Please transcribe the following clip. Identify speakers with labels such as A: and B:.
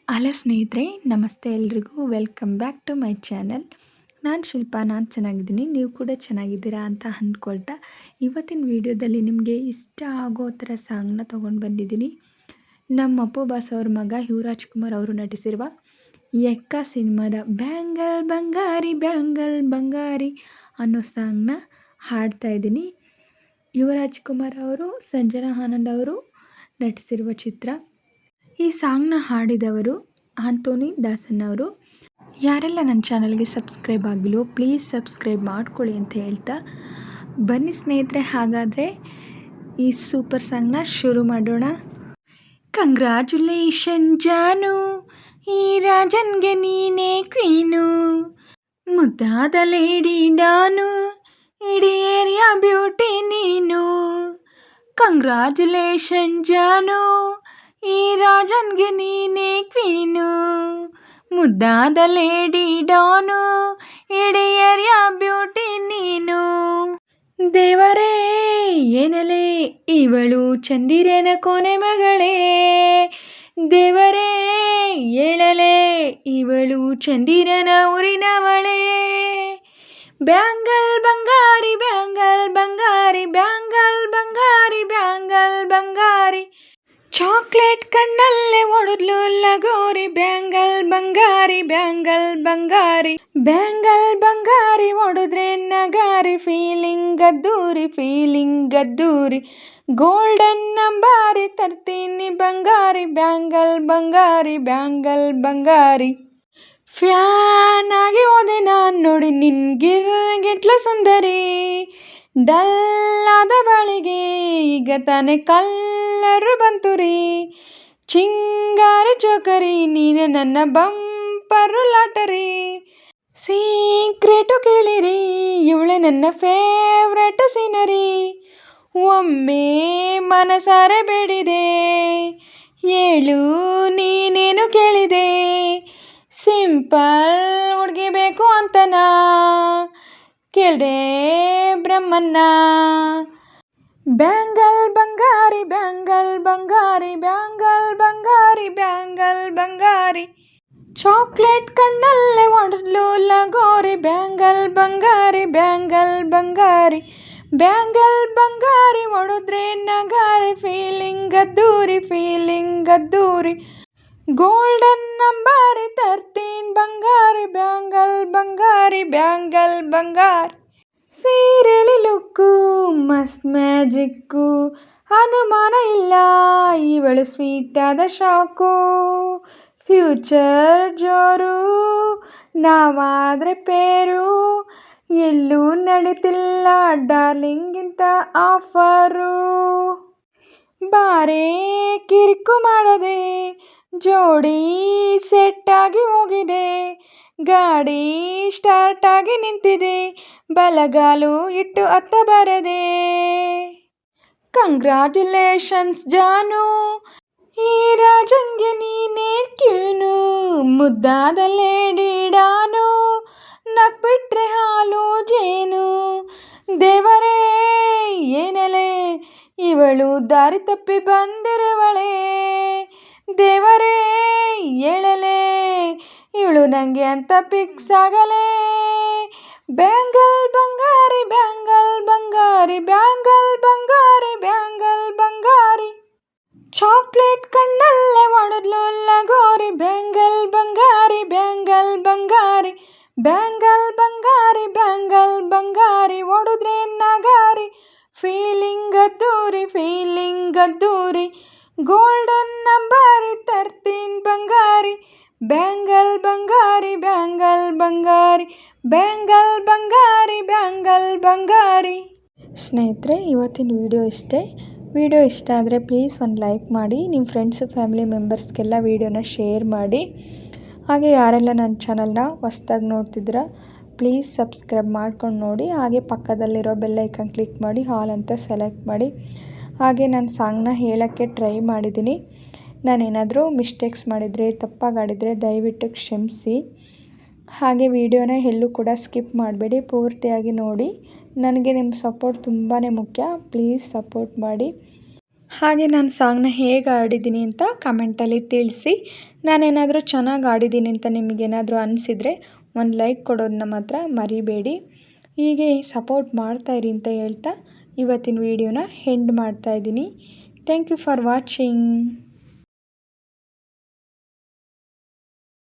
A: Hello ಸ್ನೇಹಿತರೆ, ನಮಸ್ತೆ ಎಲ್ರಿಗೂ. Welcome back to my channel. ನಾನು ಶಿಲ್ಪಾ. ನಾನು ಚೆನ್ನಾಗಿದ್ದೀನಿ, ನೀವು ಕೂಡ ಚೆನ್ನಾಗಿದ್ದೀರಾ ಅಂತ ಅಂದ್ಕೊಳ್ತಾ ಇವತ್ತಿನ ವಿಡಿಯೋದಲ್ಲಿ ನಿಮಗೆ ಇಷ್ಟ ಆಗೋ ಥರ ಸಾಂಗ್ನ ತೊಗೊಂಡು ಬಂದಿದ್ದೀನಿ. ನಮ್ಮ ಅಪ್ಪು ಬಾಸ್ ಅವ್ರ ಮಗ ಯುವರಾಜ್ ಕುಮಾರ್ ಅವರು ನಟಿಸಿರುವ ಎಕ್ಕ ಸಿನಿಮಾದ ಬ್ಯಾಂಗಲ್ ಬಂಗಾರಿ ಬ್ಯಾಂಗಲ್ ಬಂಗಾರಿ ಅನ್ನೋ ಸಾಂಗ್ನ ಹಾಡ್ತಾ ಇದ್ದೀನಿ. ಯುವರಾಜ್ ಕುಮಾರ್ ಅವರು, ಸಂಜನಾ ಆನಂದ್ ಅವರು ನಟಿಸಿರುವ ಚಿತ್ರ. ಈ ಸಾಂಗ್ನ ಹಾಡಿದವರು ಆಂಟೋನಿ ದಾಸನ್ ಅವರು. ಯಾರೆಲ್ಲ ನನ್ನ ಚಾನಲ್ಗೆ ಸಬ್ಸ್ಕ್ರೈಬ್ ಆಗಿಲ್ವೋ ಪ್ಲೀಸ್ ಸಬ್ಸ್ಕ್ರೈಬ್ ಮಾಡ್ಕೊಳ್ಳಿ ಅಂತ ಹೇಳ್ತಾ ಬನ್ನಿ ಸ್ನೇಹಿತರೆ, ಹಾಗಾದರೆ ಈ ಸೂಪರ್ ಸಾಂಗ್ನ ಶುರು ಮಾಡೋಣ. ಕಂಗ್ರ್ಯಾಚುಲೇಷನ್ ಜಾನು, ಈ ರಾಜನ್ಗೆ ನೀನೇ ಕ್ವೀನು, ಮುದ್ದಾದ ಲೇಡಿ ಡಾನು, ಇಡೀ ಏರಿಯಾ ಬ್ಯೂಟಿ ನೀನು. ಕಂಗ್ರ್ಯಾಚುಲೇಷನ್ ಜಾನು, ಈ ರಾಜನ್ಗೆ ನೀನೇ ಕ್ವೀನು, ಮುದ್ದಾದ ಲೇಡಿ ಡಾನು, ಇಡೀ ಏರಿಯಾ ಬ್ಯೂಟಿ ನೀನು. ದೇವರೇ ಏನಲೇ ಇವಳು ಚಂದಿರನ ಕೊನೆ ಮಗಳೇ, ದೇವರೇ ಏಳಲೇ ಇವಳು ಚಂದಿರನ ಊರಿನವಳೇ. ಬ್ಯಾಂಗಲ್ ಬಂಗಾರಿ ಬ್ಯಾಂಗಲ್ ಬಂಗಾರಿ ಬ್ಯಾಂಗಲ್ ಬಂಗಾರಿ ಬ್ಯಾಂಗಲ್ ಬಂಗಾರಿ, ಚಾಕ್ಲೇಟ್ ಕಣ್ಣಲ್ಲೇ ಒಡದ್ಲು ಲಗೋರಿ. ಬ್ಯಾಂಗಲ್ ಬಂಗಾರಿ ಬ್ಯಾಂಗಲ್ ಬಂಗಾರಿ ಬ್ಯಾಂಗಲ್ ಬಂಗಾರಿ ಒಡೆದ್ರೆ ನಗಾರಿ. ಫೀಲಿಂಗ್ ಗದ್ದೂರಿ ಫೀಲಿಂಗ್ ಗದ್ದೂರಿ, ಗೋಲ್ಡನ್ ನಂಬಾರಿ ತರ್ತೀನಿ ಬಂಗಾರಿ. ಬ್ಯಾಂಗಲ್ ಬಂಗಾರಿ ಬ್ಯಾಂಗಲ್ ಬಂಗಾರಿ, ಫ್ಯಾನ್ ಆಗಿ ಹೋದೆ ನಾನು ನೋಡಿ ನಿನ್ಗಿರ್ಗಿಟ್ಲ ಸುಂದರಿ. ಡಲ್ ಆದ ಬಳಿಗೆ ಈಗ ತಾನೆ ಕಲ್ಲರು ಬಂತು ರೀ. ಚಿಂಗಾರಿ ಚೋಕರಿ ನೀನೆ ನನ್ನ ಬಂಪರು ಲಾಟರಿ. ಸೀಕ್ರೆಟು ಕೇಳಿರಿ ಇವಳೆ ನನ್ನ ಫೇವ್ರೆಟ್ ಸೀನರಿ. ಒಮ್ಮೆ ಮನಸಾರೆ ಬೇಡಿದೆ ಹೇಳು ನೀನೇನು ಕೇಳಿದೆ. ಸಿಂಪಲ್ ಹುಡುಗಿ ಬೇಕು ಅಂತನಾ ಕೇಳ್ದೆ ಬ್ರಹ್ಮನ್ನ. ಬ್ಯಾಂಗಲ್ ಬಂಗಾರಿ ಬ್ಯಾಂಗಲ್ ಬಂಗಾರಿ ಬ್ಯಾಂಗಲ್ ಬಂಗಾರಿ ಬ್ಯಾಂಗಲ್ ಬಂಗಾರಿ, ಚಾಕ್ಲೇಟ್ ಕಣ್ಣಲ್ಲೇ ಒಡದ್ಲು ಲಗೋರಿ. ಬ್ಯಾಂಗಲ್ ಬಂಗಾರಿ ಬ್ಯಾಂಗಲ್ ಬಂಗಾರಿ ಬ್ಯಾಂಗಲ್ ಬಂಗಾರಿ ಒಡೆದ್ರೆ ನಗಾರಿ. ಫೀಲಿಂಗ್ ಗದ್ದೂರಿ ಫೀಲಿಂಗ್ ಗದ್ದೂರಿ, ಗೋಲ್ಡನ್ ನಂಬಾರಿ ತರ್ತೀನಿ ಬಂಗಾರಿ. ಬ್ಯಾಂಗಲ್ ಬಂಗಾರಿ ಬ್ಯಾಂಗಲ್ ಬಂಗಾರಿ, ಸೀರೆಲಿ ಲುಕ್ಕು ಮಸ್ತ್ ಮ್ಯಾಜಿಕ್ಕು, ಅನುಮಾನ ಇಲ್ಲ ಇವಳು ಸ್ವೀಟ್ ಆದ ಶಾಕು. ಫ್ಯೂಚರ್ ಜೋರು ನಾವಾದರೆ ಪೇರು, ಎಲ್ಲೂ ನಡೀತಿಲ್ಲ ಡಾರ್ಲಿಂಗಿಂತ ಆಫರು. ಬಾರೇ ಕಿರಿಕು ಮಾಡದೆ ಜೋಡಿ ಸೆಟ್ಟಾಗಿ ಹೋಗಿದೆ. ಗಾಡಿ ಸ್ಟಾರ್ಟ್ ಆಗಿ ನಿಂತಿದೆ, ಬಲಗಾಲು ಇಟ್ಟು ಅತ್ತ ಬರದೆ. ಕಂಗ್ರ್ಯಾಚುಲೇಷನ್ಸ್ ಜಾನು, ಈ ರಾಜನ್ಗೆ ನೀನೇ ಕ್ಯೂನು, ಮುದ್ದಾದ ಲೇಡಿ ಡಾನು, ನಕ್ಬಿಟ್ರೆ ಹಾಲು ಜೇನು. ದೇವರೇ ಏನಲೇ ಇವಳು ದಾರಿ ತಪ್ಪಿ ಬಂದಿರುವಳೆ. ದೇವರೇ ಹೇಳಲೇ ಇವಳು ನನಗೆ ಅಂತ ಫಿಕ್ಸ್ ಆಗಲೇ. ಬ್ಯಾಂಗಲ್ ಬಂಗಾರಿ ಬ್ಯಾಂಗಲ್ ಬಂಗಾರಿ ಬ್ಯಾಂಗಲ್ ಬಂಗಾರಿ ಬ್ಯಾಂಗಲ್ ಬಂಗಾರಿ, ಚಾಕ್ಲೇಟ್ ಕಣ್ಣಲ್ಲೇ ಒಡದ್ಲು ಲಗೋರಿ. ಬ್ಯಾಂಗಲ್ ಬಂಗಾರಿ ಬ್ಯಾಂಗಲ್ ಬಂಗಾರಿ ಬ್ಯಾಂಗಲ್ ಬಂಗಾರಿ ಬ್ಯಾಂಗಲ್ ಬಂಗಾರಿ ಒಡೆದ್ರೆ ನಗಾರಿ. ಫೀಲಿಂಗ್ ಗದ್ದೂರಿ ಫೀಲಿಂಗ್ ಗದ್ದೂರಿ, ಗೋಲ್ಡನ್ ನಂಬಾರಿ ತರ್ತೀನಿ ಬಂಗಾರಿ. ಬ್ಯಾಂಗಲ್ ಬಂಗಾರಿ ಬ್ಯಾಂಗಲ್ ಬಂಗಾರಿ ಬ್ಯಾಂಗಲ್ ಬಂಗಾರಿ ಬ್ಯಾಂಗಲ್ ಬಂಗಾರಿ. ಸ್ನೇಹಿತರೆ, ಇವತ್ತಿನ ವಿಡಿಯೋ ಇಷ್ಟೇ. ವಿಡಿಯೋ ಇಷ್ಟ ಆದರೆ ಪ್ಲೀಸ್ ಒಂದು ಲೈಕ್ ಮಾಡಿ, ನಿಮ್ಮ ಫ್ರೆಂಡ್ಸು ಫ್ಯಾಮಿಲಿ ಮೆಂಬರ್ಸ್ಗೆಲ್ಲ ವಿಡಿಯೋನ ಶೇರ್ ಮಾಡಿ. ಹಾಗೆ ಯಾರೆಲ್ಲ ನನ್ನ ಚಾನಲ್ನ ಹೊಸ್ದಾಗಿ ನೋಡ್ತಿದ್ದೀರಾ ಪ್ಲೀಸ್ ಸಬ್ಸ್ಕ್ರೈಬ್ ಮಾಡ್ಕೊಂಡು ನೋಡಿ. ಹಾಗೆ ಪಕ್ಕದಲ್ಲಿರೋ ಬೆಲ್ ಐಕನ್ ಕ್ಲಿಕ್ ಮಾಡಿ ಹಾಲ್ ಅಂತ ಸೆಲೆಕ್ಟ್ ಮಾಡಿ. ಹಾಗೆ ನಾನು ಸಾಂಗ್ನ ಹೇಳೋಕ್ಕೆ ಟ್ರೈ ಮಾಡಿದ್ದೀನಿ. ನಾನೇನಾದರೂ ಮಿಸ್ಟೇಕ್ಸ್ ಮಾಡಿದರೆ ತಪ್ಪಾಗಾಡಿದರೆ ದಯವಿಟ್ಟು ಕ್ಷಮಿಸಿ. ಹಾಗೆ ವಿಡಿಯೋನ ಎಲ್ಲೂ ಕೂಡ ಸ್ಕಿಪ್ ಮಾಡಬೇಡಿ, ಪೂರ್ತಿಯಾಗಿ ನೋಡಿ. ನನಗೆ ನಿಮ್ಮ ಸಪೋರ್ಟ್ ತುಂಬಾ ಮುಖ್ಯ, ಪ್ಲೀಸ್ ಸಪೋರ್ಟ್ ಮಾಡಿ. ಹಾಗೆ ನಾನು ಸಾಂಗ್ನ ಹೇಗೆ ಆಡಿದ್ದೀನಿ ಅಂತ ಕಮೆಂಟಲ್ಲಿ ತಿಳಿಸಿ. ನಾನೇನಾದರೂ ಚೆನ್ನಾಗಿ ಆಡಿದ್ದೀನಿ ಅಂತ ನಿಮಗೇನಾದರೂ ಅನಿಸಿದರೆ ಒಂದು ಲೈಕ್ ಕೊಡೋದನ್ನ ಮಾತ್ರ ಮರಿಬೇಡಿ. ಹೀಗೆ ಸಪೋರ್ಟ್ ಮಾಡ್ತಾಯಿರಿ ಅಂತ ಹೇಳ್ತಾ ಇವತ್ತಿನ ವಿಡಿಯೋನ ಎಂಡ್ ಮಾಡ್ತಾಯಿದ್ದೀನಿ. Thank you for watching.